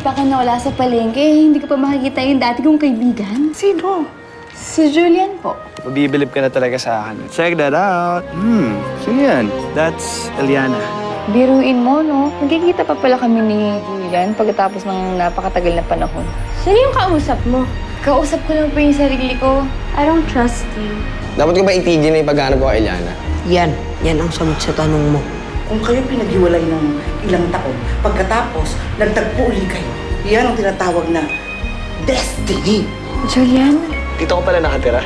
pa ako nawala sa palengke, hindi ko pa makikita yung dati kong kaibigan. Sino? Si Julian po. Mabibilib ka na talaga sa akin. Check that out. Sino yan? That's Eliana. Biruin mo, no? Nagkikita pa pala kami ni Julian pagkatapos ng napakatagal na panahon. Sino yung kausap mo? Kausap ko lang po yung sarili ko. I don't trust you. Dapat ko ba itigil na yung paghanap ko kay Eliana? Yan ang sagot sa tanong mo. Kung kayo pinaghiwalay ng ilang taon, pagkatapos nagtagpo uli kayo, yan ang tinatawag na destiny. Julian? Dito ko pala nakatira.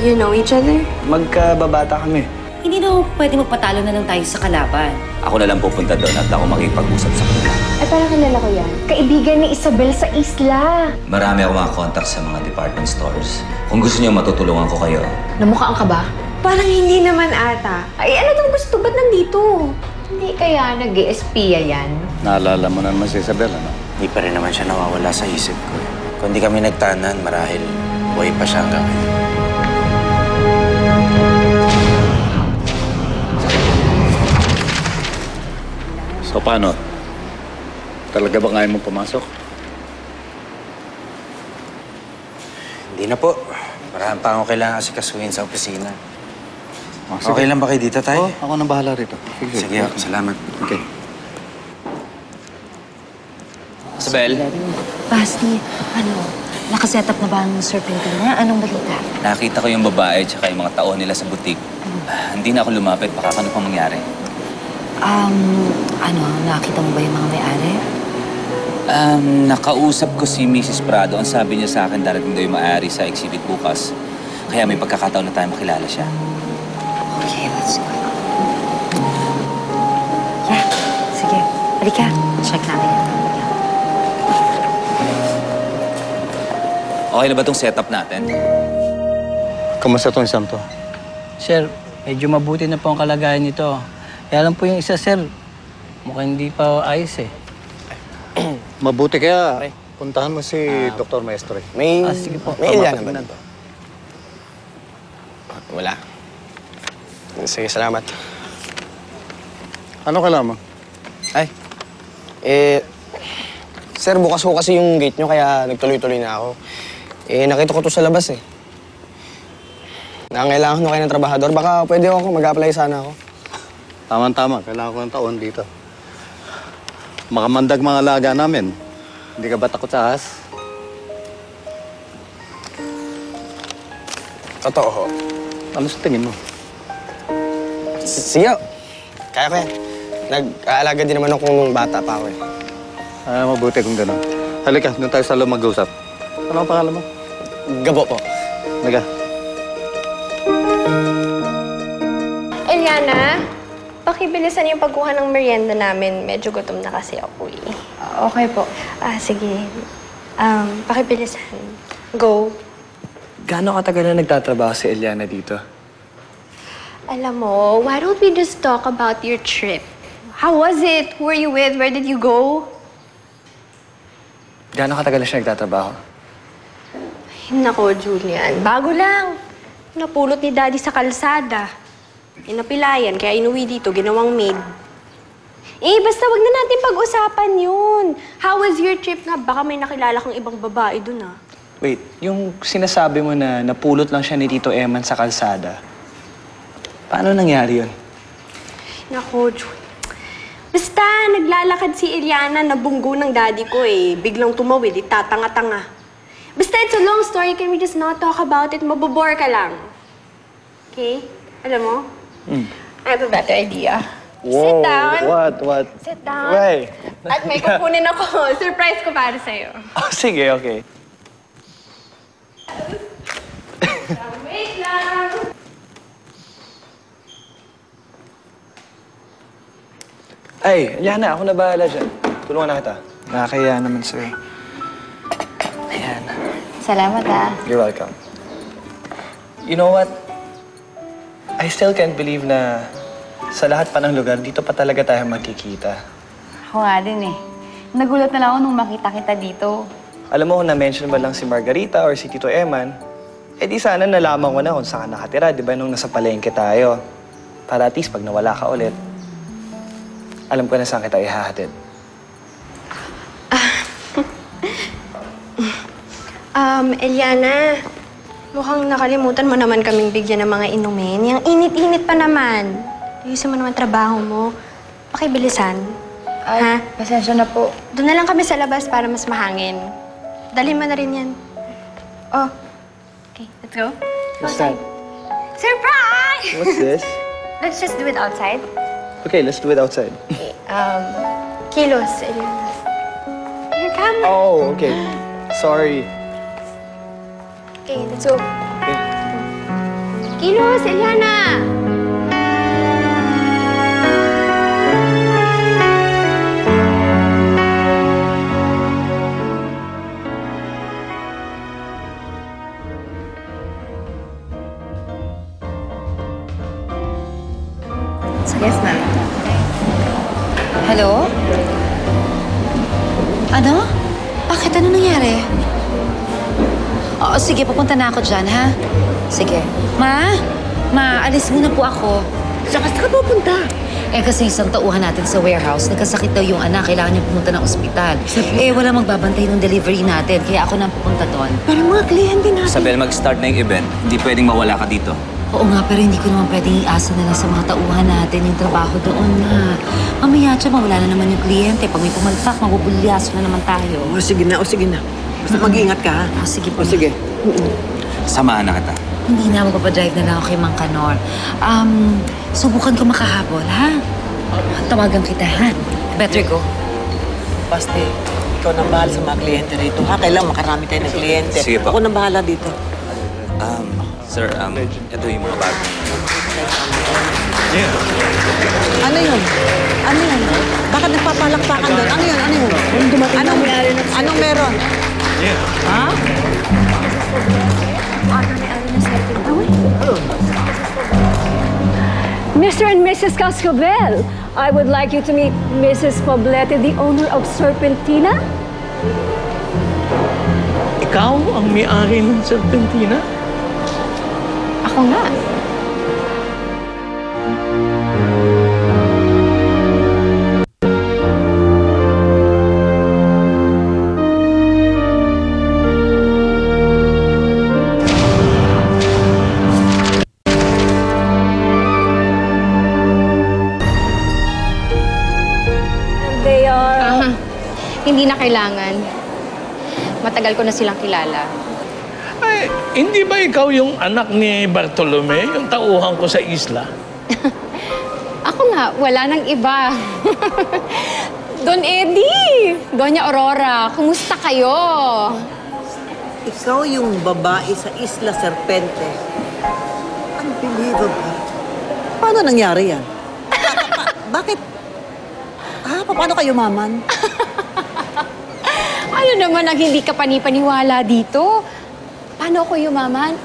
You know each other? Magkababata kami. Hindi na pwede magpatalo na lang tayo sa kalaban. Ako na lang pupunta doon at ako makipag-usap sa kanila. Ay, parang kilala ko yan. Kaibigan ni Isabel sa isla. Marami ako mga contacts sa mga department stores. Kung gusto niyo, matutulungan ko kayo. Namukhaan ka ba? Parang hindi naman ata. Ay, ano daw gusto? Ba't nandito? Hindi kaya nag-i-espiya yan? Naalala mo na naman si Isabel, ano? Hindi pa rin naman siya nawawala sa isip ko. Kung di kami nagtanan, marahil buhay pa siya hanggang ngayon. So, paano? Talaga ba kaya mong pumasok? Hindi na po. Marami pa akong kailangan asikasuhin sa opisina. Okay lang ba kayo dito, Tay? Oo, ako nang bahala rito. Sige, salamat. Okay. Isabel, Basti, nakaset up na ba ang serpentina? Anong balita? nakita ko yung babae at yung mga tao nila sa butik. Hindi na ako lumapit. Baka ano pang mangyari. Nakita mo ba yung mga may-ari? Nakausap ko si Mrs. Prado. Ang sabi niya sa akin, darating daw yung maaari sa exhibit bukas. Kaya may pagkakataon na tayo makilala siya. Okay, let's go. Yeah, sige. Halika, check natin yan. Okay na ba itong setup natin? Kamusta itong isang to? Sir, medyo mabuti na po ang kalagayan nito. Kaya lang po yung isa, sir, mukhang hindi pa ayos eh. Mabuti kaya puntahan mo si Dr. Maestro. May... Sige po. May Eliana ba nito? Wala. Sige, salamat. Ano ka lamang? Ay, sir, bukas ko kasi yung gate nyo, kaya nagtuloy-tuloy na ako. Nakita ko to sa labas eh. Nangangailangan ko kayo ng trabahador. Baka pwede ako, mag-apply sana ako. Tama-tama, kailangan ko ng taon dito. Makamandag mga alaga namin. Hindi ka ba takot sa ahas? Totoo ho. Ano sa tingin mo? Sige, kaya ko yan. Nag-aalaga din naman ako nung bata pa ako eh. Mabuti kung gano'n. Halika, doon tayo sa loob mag-usap. Ano ang pangalan mo? Gabo po. Naga. Eliana, pakibilisan yung pagkuha ng merienda namin. Medyo gutom na kasi ako eh. Okay po. Sige. Pakibilisan. Go. Gaano katagal na nagtatrabaho si Eliana dito? Alam mo, why don't we just talk about your trip? How was it? Who were you with? Where did you go? Gaano katagal na siya nagtatrabaho? Nako, Julian. Bago lang. Napulot ni Daddy sa kalsada. Inapilayan, kaya inuwi dito, ginawang maid. Basta wag na natin pag-usapan yun. How was your trip nga? Baka may nakilala kang ibang babae dun, ah. Wait, yung sinasabi mo na napulot lang siya ni Tito Eman sa kalsada, paano nangyari yun? Nako, Julian. Basta, naglalakad si Eliana na bunggo ng daddy ko eh. Biglang tumawid, itatanga-tanga. Basta, it's a long story. Can we just not talk about it? Mabobore ka lang. Okay? Alam mo? I have a better idea. Sit down. What? Sit down. Why? At may kukunin ako. Surprise ko para sa'yo. Oh, sige, okay. Wait lang. Ay, Eliana, ako na bahala dyan. Tulungan na kita. Nakakaya naman sa'yo. Ayan. Salamat, You're welcome. You know what? I still can't believe na sa lahat pa ng lugar, dito pa talaga tayo magkikita. Ako nga din eh. Nagulat na lang ako nung makita kita dito. Alam mo, kung na-mention ba lang si Margarita or si Tito Eman, di sana nalaman ko na kung saan ka nakatira, di ba, nung nasa palengke tayo. Para at least pag nawala ka ulit, alam ko na saan kita ihahatid. Eliana, mukhang nakalimutan mo naman kaming bigyan ng mga inumin. Yang init-init pa naman. Ayusin mo naman trabaho mo. Pakibilisan. Ay, pasensya na po. Doon na lang kami sa labas para mas mahangin. Dalhin mo na rin yan. Oh. Okay, let's go. What's that? Surprise! What's this? Let's just do it outside. Okay, let's do it outside. Kilos, Eliana. Here, come. Oh, okay. Sorry. Okay, let's go. Okay. Kilos, Eliana! Yes, ma'am. Hello? Ano? Bakit? Ano nangyari? Oo, sige, pupunta na ako dyan, ha? Sige. Ma? Ma, alis muna po ako. Saan ka pupunta? Eh, kasi isang tauhan natin sa warehouse, nagkasakit daw yung anak, kailangan niya pumunta ng ospital. Eh, wala magbabantay ng delivery natin, kaya ako na pupunta doon. Pero mga kliyente natin. Isabel, mag-start na yung event. Hindi pwedeng mawala ka dito. Oo nga, pero hindi ko naman pwedeng iasa na lang sa mga tauhan natin yung trabaho doon na. Mamaya dyan, mawala na naman yung kliyente. Pag may pumalpak, mabubulyaso na naman tayo. O sige na, Basta mag-iingat ka, ha? Sige po. O sige. Samahan na kita. Hindi na, magpapadrive na lang ako kay Mang Kanor. Subukan ko makahabol, ha? Tawagan kita, ha? Better go. Basta, ikaw nang bahala sa mga kliyente rito, ha? Kailangan makarami tayo ng kliyente. Sige po. Ako nang bahala dito. Sir, ito yung mga bago. Ano yun? Bakit nagpapalakpakan doon? Ano yun? Anong meron? Ha? Mr. and Mrs. Cascabel, I would like you to meet Mrs. Poblete, the owner of Serpentina. Ikaw ang may-ari ng Serpentina? Ako nga. They are... Hindi na kailangan. Matagal ko na silang kilala. Ay, hindi ba ikaw yung anak ni Bartolome, yung tauhan ko sa isla? Ako nga, wala nang iba. Don Eddie! Doña Aurora, kumusta kayo? Ikaw yung babae sa Isla Serpente. Unbelievable. Paano nangyari yan? Bakit? Paano kayo maman? Ano naman ang hindi ka panipaniwala dito? Paano ako yumaman?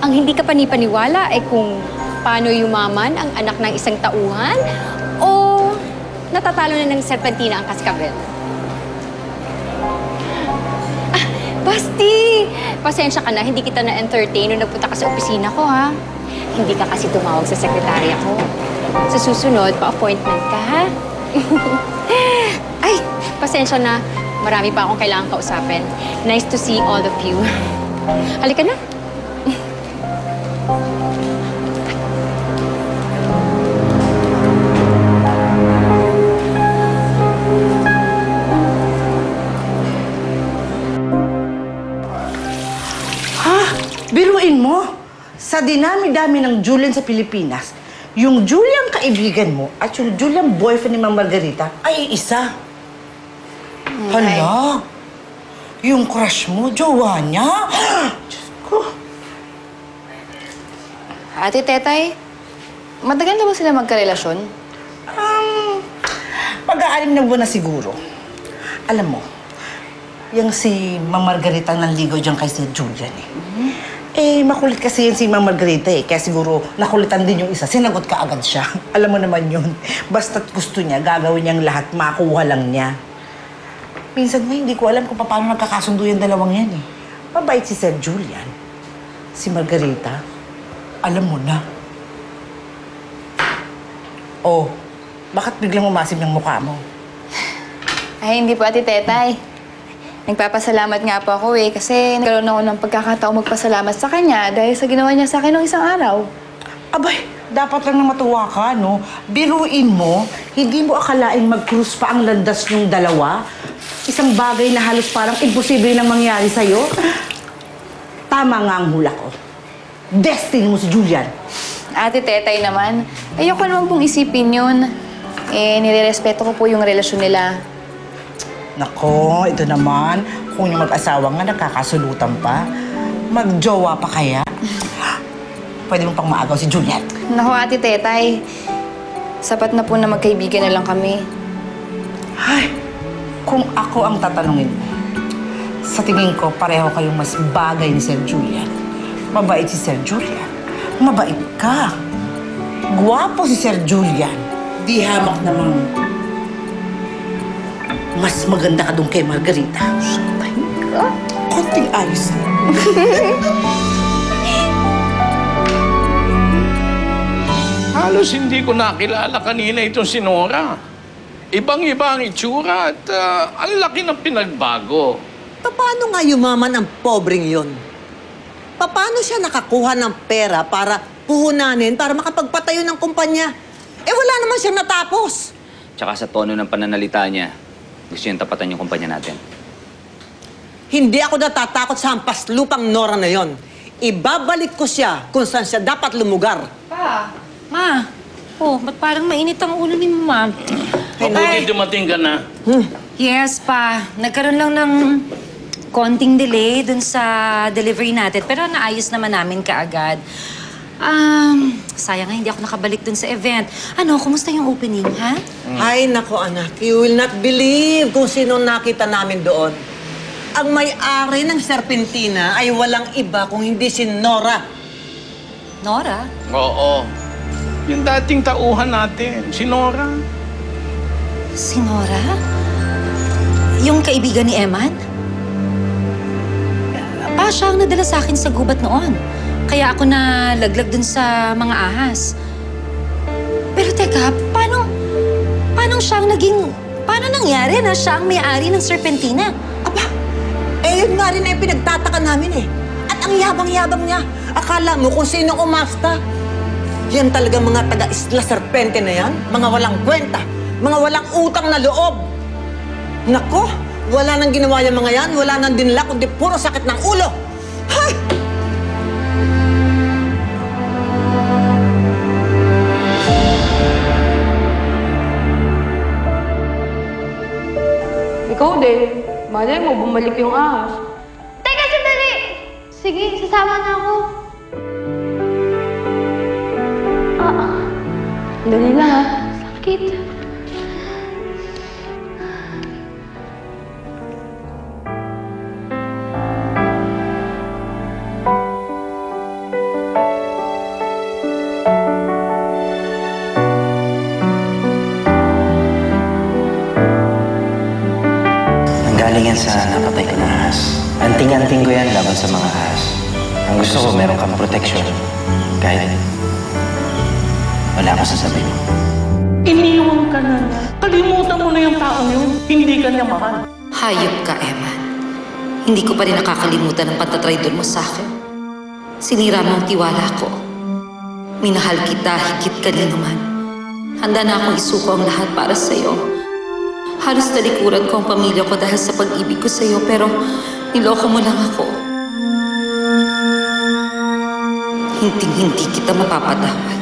Ang hindi ka panipaniwala ay kung paano yumaman ang anak ng isang tauhan o natatalo na ng Serpentina ang Cascabel. Basti! Pasensya ka na, hindi kita na-entertain nung nagpunta ka sa opisina ko, ha? Hindi ka kasi tumawag sa sekretarya ko. Sa susunod, pa-appointment ka, ha? Ay, pasensya na. Marami pa akong kailangan kausapin. Nice to see all of you. Halika na. Biruin mo, sa dinami-dami ng Julian sa Pilipinas, yung Julian kaibigan mo at yung Julian boyfriend ni Ma'am Margarita ay isa. Hala, yung crush mo, jowa niya. Diyos ko. Ate Tetay, matagal na ba sila magkarelasyon? Pag-aalim na buwan na siguro. Alam mo, yung si Ma'am Margarita nanligaw dyan kay Sir Julian eh. Eh, makulit kasi yun si Ma'am Margarita eh. Kaya siguro nakulitan din yung isa. Sinagot ka agad siya. Alam mo naman yun. Basta't gusto niya, gagawin niyang lahat, makuha lang niya. Minsan nga, hindi ko alam kung paano nagkakasundo yung dalawang yan eh. Mabait si Sir Julian. Si Margarita, alam mo na. Oh, bakit biglang umasim yung mukha mo? Ay, hindi po, Ate Tetay. Nagpapasalamat nga po ako kasi nagkaroon ako ng pagkakataong magpasalamat sa kanya dahil sa ginawa niya sa akin noong isang araw. Abay, dapat lang na matuwa ka, no? Biruin mo, hindi mo akalaing mag-cruise pa ang landas yung dalawa? Isang bagay na halos parang imposible nang mangyari sa'yo? Tama nga ang hula ko. Destiny mo si Julian. Ate Tetay naman, ayoko naman pong isipin yun. Nirerespeto ko po yung relasyon nila. Nako, ito naman, kung yung mag-asawa nga nagkakasulutan pa, magjowa pa kaya? Pwede mo pang maagaw si Juliet. Naku, Ate Tetay, sapat na po na magkaibigan na lang kami. Ay, kung ako ang tatanungin mo, sa tingin ko, pareho kayong mas bagay ni Sir Julian. Mabait si Sir Julian. Mabait ka. Gwapo si Sir Julian. Di hamak namang mas maganda ka doon kay Margarita. Ay, konting ayos na. Halos hindi ko nakilala kanina itong si Nora. Ibang-iba ang itsura at ang laki ng pinagbago. Paano nga yumaman ang pobreng yon? Paano siya nakakuha ng pera para puhunanin para makapagpatayo ng kumpanya? Wala naman siyang natapos. Tsaka sa tono ng pananalita niya, gusto niyang tapatan yung kumpanya natin. Hindi ako natatakot sa hampas lupang Nora na yon. Ibabalik ko siya kung saan siya dapat lumugar. Ma, ba't parang mainit ang ulo ni Mama? Mabuti dumating ka na. Yes, pa. Nagkaroon lang ng konting delay dun sa delivery natin, pero naayos naman namin kaagad. Sayang nga hindi ako nakabalik dun sa event. Ano, kumusta yung opening, ha? Ay, nako anak, you will not believe kung sino nakita namin doon. Ang may-ari ng Serpentina ay walang iba kung hindi si Nora. Nora? Oo. Yung dating tauhan natin, si Nora. Si Nora? Yung kaibigan ni Eman? Pa, siya ang nadala sa akin sa gubat noon. Kaya ako nalaglag dun sa mga ahas. Pero teka, paano siya ang paano nangyari na siya ang may-ari ng Serpentina? Aba, yun nga rin ay pinagtataka namin eh. At ang yabang-yabang niya. Akala mo kung sino umasta. Yan talaga mga taga-Isla Serpente na yan. Mga walang kwenta. Mga walang utang na loob. Nako, wala nang ginawa yung mga yan. Wala nang dinala, kundi puro sakit ng ulo. Hay! Ikaw din. Malay mo, bumalik yung ahas. Teka, sandali! Sige, sasama na ako. Dali lang, ha? Sakit. Nanggaling yan sa napatay ko na ahas. Anting-anting ko yan laban sa mga ahas. Ang gusto ko, meron kang protection. Kahit wala ako sasabihin. Iniwan ka na. Kalimutan mo na yung taong yun. Hindi ka niya mahal. Hayop ka, Eman. Hindi ko pa rin nakakalimutan ang pagtatraidor mo sa akin. Sinira mo ang tiwala ko. Minahal kita, higit kanino man. Handa na akong isuko ang lahat para sa'yo. Halos talikuran ko ang pamilya ko dahil sa pag-ibig ko sa'yo, pero niloko mo lang ako. Hindi kita mapapatawad.